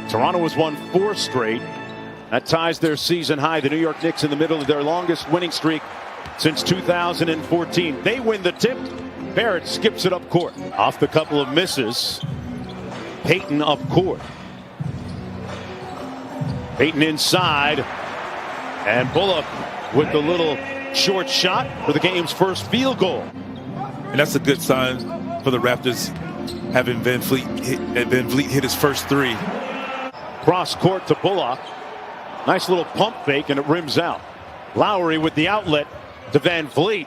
Toronto has won 4 straight. That ties their season high. The New York Knicks in the middle of their longest winning streak since 2014. They win the tip. Barrett skips it up court. Off the couple of misses. Payton up court. Payton inside. And Bullock with the little short shot for the game's first field goal. And that's a good sign for the Raptors, having VanVleet hit his first 3. Cross court to Bullock. Nice little pump fake, and it rims out. Lowry with the outlet to VanVleet.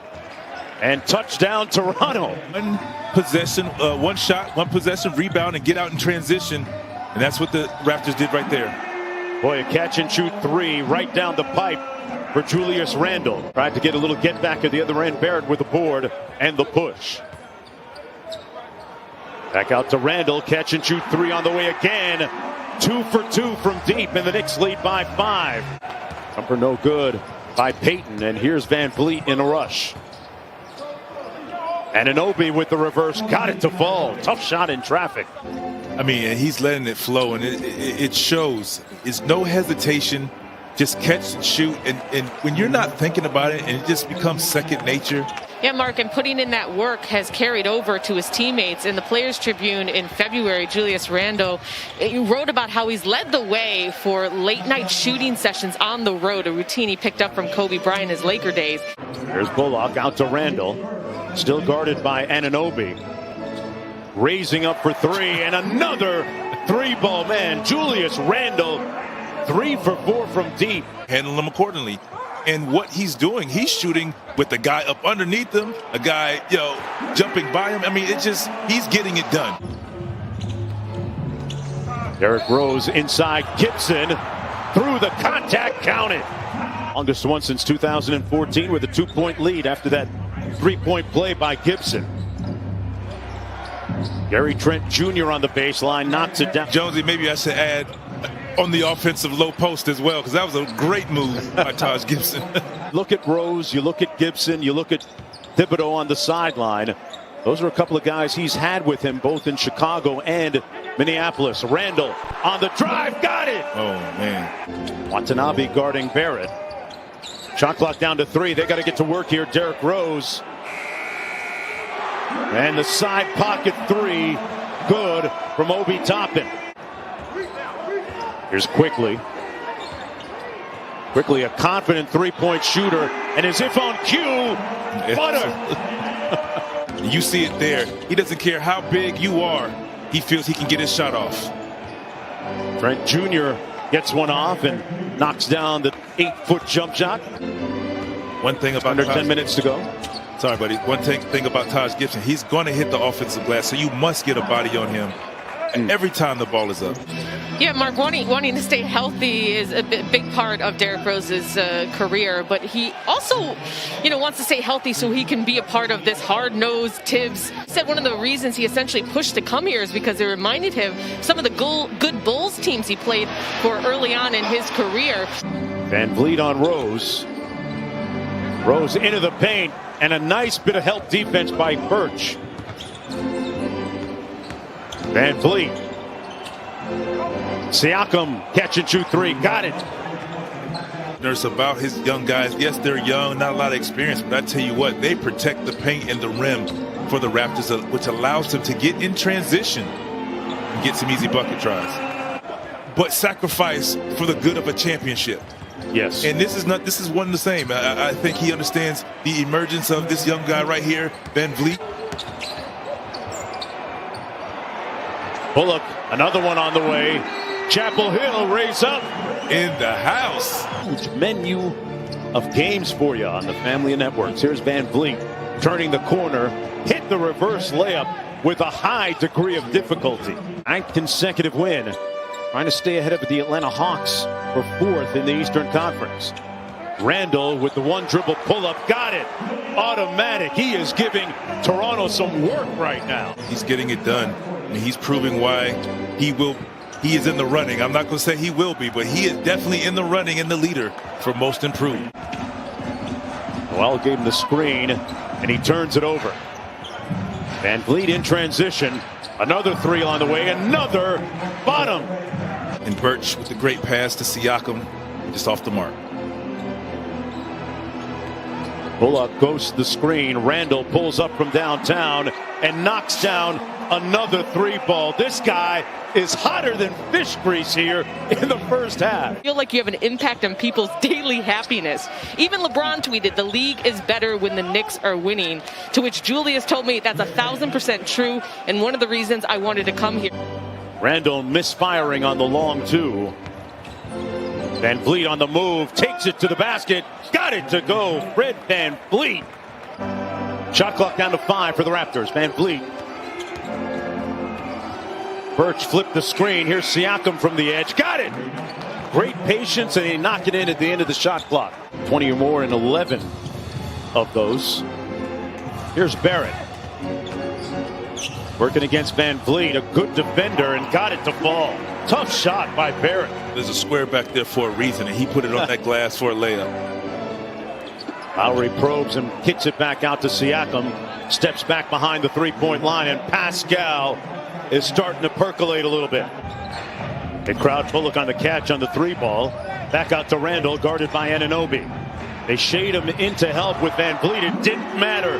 And touchdown Toronto. One possession, one shot, one possession, rebound, and get out in transition. And that's what the Raptors did right there. Boy, a catch and shoot 3 right down the pipe for Julius Randle. Tried to get a little get back at the other end. Barrett with the board and the push. Back out to Randle. Catch and shoot 3 on the way again. 2 for 2 from deep, and the Knicks lead by 5. Jumper no good by Payton, and here's VanVleet in a rush. And Anunoby with the reverse, got it to fall. Tough shot in traffic. I mean, he's letting it flow, and it shows. It's no hesitation, just catch and shoot. And when you're not thinking about it, and it just becomes second nature. Yeah, Mark, and putting in that work has carried over to his teammates. In the Players Tribune in February, Julius Randle wrote about how he's led the way for late-night shooting sessions on the road, a routine he picked up from Kobe Bryant in his Laker days. There's Bullock out to Randle, still guarded by Anunoby. Raising up for 3, and another 3-ball man. Julius Randle, 3 for 4 from deep. Handle him accordingly. And what he's doing, he's shooting with the guy up underneath him, a guy, jumping by him. I mean, he's getting it done. Derrick Rose inside Gibson, through the contact, counted. Longest one since 2014 with a 2-point lead after that 3-point play by Gibson. Gary Trent Jr. on the baseline, knocks it down. Jonesy, maybe I should add on the offensive low post as well, because that was a great move by Taj Gibson. Look at Rose, you look at Gibson, you look at Thibodeau on the sideline. Those are a couple of guys he's had with him both in Chicago and Minneapolis. Randle on the drive, got it! Oh, man. Watanabe guarding Barrett. Shot clock down to 3. They got to get to work here. Derrick Rose. And the side pocket 3. Good from Obi Toppin. Here's Quickly. Quickly, a confident 3-point shooter. And as if on cue, butter. You see it there. He doesn't care how big you are. He feels he can get his shot off. Trent Jr. gets one off and knocks down the 8-foot jump shot. One thing about under 10 minutes to go. Sorry, buddy. One thing about Taj Gibson, he's going to hit the offensive glass, so you must get a body on him every time the ball is up. Yeah, Mark, wanting to stay healthy is a big part of Derrick Rose's career, but he also, wants to stay healthy so he can be a part of this hard-nosed Tibbs. He said one of the reasons he essentially pushed to come here is because it reminded him some of the good Bulls teams he played for early on in his career. VanVleet on Rose. Rose into the paint, and a nice bit of help defense by Birch. VanVleet. Siakam, catch and shoot 3, got it. There's about his young guys. Yes, they're young, not a lot of experience, but I tell you what, they protect the paint and the rim for the Raptors, which allows them to get in transition and get some easy bucket tries. But sacrifice for the good of a championship. Yes. And this is one and the same. I think he understands the emergence of this young guy right here, VanVleet. Bullock, another one on the way. Chapel Hill raise up. In the house. Huge menu of games for you on the family of networks. Here's VanVleet turning the corner, hit the reverse layup with a high degree of difficulty. 9th consecutive win. Trying to stay ahead of the Atlanta Hawks for 4th in the Eastern Conference. Randle with the one dribble pull-up, got it. Automatic. He is giving Toronto some work right now. He's getting it done. And he's proving why he is in the running. I'm not going to say he will be, but he is definitely in the running and the leader for most improved. Well, gave him the screen, and he turns it over. VanVleet in transition. Another 3 on the way. Another bottom. And Birch with the great pass to Siakam, just off the mark. Bullock goes to the screen. Randle pulls up from downtown and knocks down another three ball. This guy is hotter than fish grease here in the first half. I feel like you have an impact on people's daily happiness. Even LeBron tweeted, the league is better when the Knicks are winning, to which Julius told me that's 1,000% true and one of the reasons I wanted to come here. Randle misfiring on the long two. VanVleet on the move, takes it to the basket, got it to go. Fred VanVleet. Shot clock down to 5 for the Raptors. VanVleet. Birch flipped the screen. Here's Siakam from the edge. Got it! Great patience, and he knocked it in at the end of the shot clock. 20 or more in 11 of those. Here's Barrett. Working against VanVleet, a good defender, and got it to fall. Tough shot by Barrett. There's a square back there for a reason, and he put it on that glass for a layup. Lowry probes and kicks it back out to Siakam. Steps back behind the three-point line, and Pascal is starting to percolate a little bit. They crowd Bullock on the catch on the three ball. Back out to Randle, guarded by Anunoby. They shade him into help with VanVleet. It didn't matter.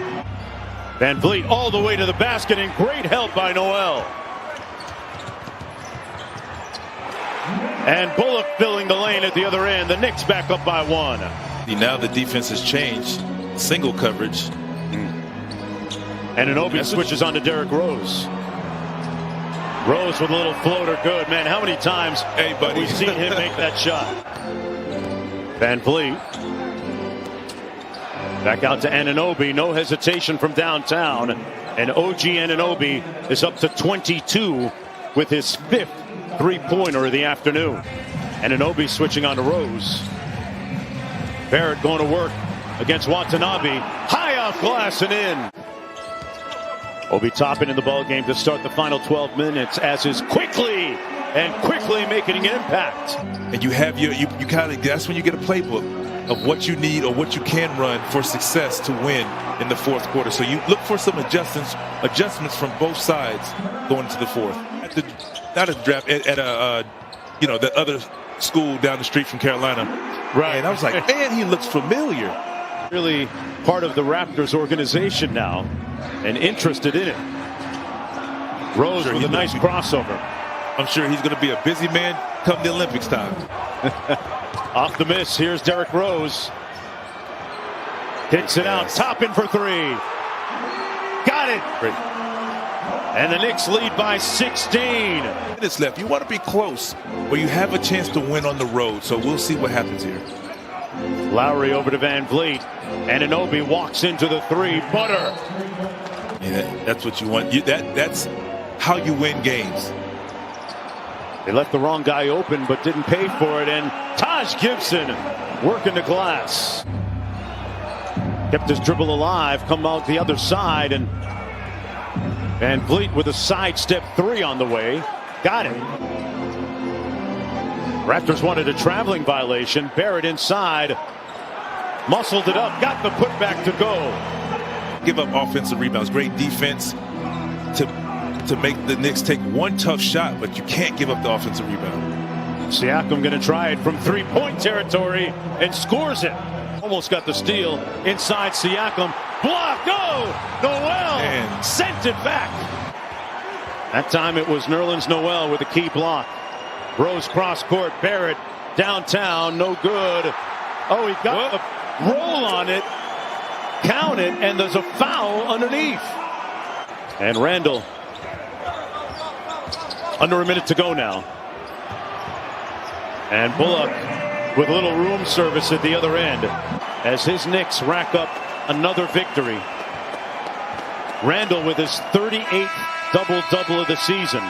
VanVleet all the way to the basket, and great help by Noel. And Bullock filling the lane at the other end. The Knicks back up by 1. Now the defense has changed. Single coverage. Anunoby switches on to Derrick Rose. Rose with a little floater, good. Man, how many times have we seen him make that shot? VanVleet. Back out to Anunoby. No hesitation from downtown. And OG Anunoby is up to 22 with his 5th three-pointer of the afternoon. Anunoby switching on to Rose. Barrett going to work against Watanabe. High off glass and in. Obi Toppin in the ball game to start the final 12 minutes, as is quickly making an impact. And you have you kind of, that's when you get a playbook of what you need or what you can run for success to win in the fourth quarter. So you look for some adjustments from both sides going into the fourth. Not a draft at a the other school down the street from Carolina. Right. And I was like, man, he looks familiar. Really part of the Raptors organization now and interested in it. Rose with a nice crossover. I'm sure he's going to be a busy man come the Olympics time. Off the miss, here's Derrick Rose. Hits it out, Toppin for 3. Got it. Great. And the Knicks lead by 16. Minutes left. You want to be close where you have a chance to win on the road. So we'll see what happens here. Lowry over to VanVleet. Anunoby walks into the 3. Butter. And that's what you want. That's how you win games. They left the wrong guy open but didn't pay for it. And Taj Gibson working the glass. Kept his dribble alive. Come out the other side. And VanVleet with a sidestep 3 on the way. Got it. Raptors wanted a traveling violation. Barrett inside. Muscled it up. Got the putback to go. Give up offensive rebounds. Great defense to make the Knicks take one tough shot, but you can't give up the offensive rebound. Siakam going to try it from three-point territory and scores it. Almost got the steal inside Siakam. Block, go! Noel sent it back. That time it was Nerlens Noel with a key block. Rose cross court, Barrett downtown, no good. Oh, he got a roll on it. Count it, and there's a foul underneath. And Randle, under a minute to go now. And Bullock with a little room service at the other end as his Knicks rack up another victory. Randle with his 38th double-double of the season.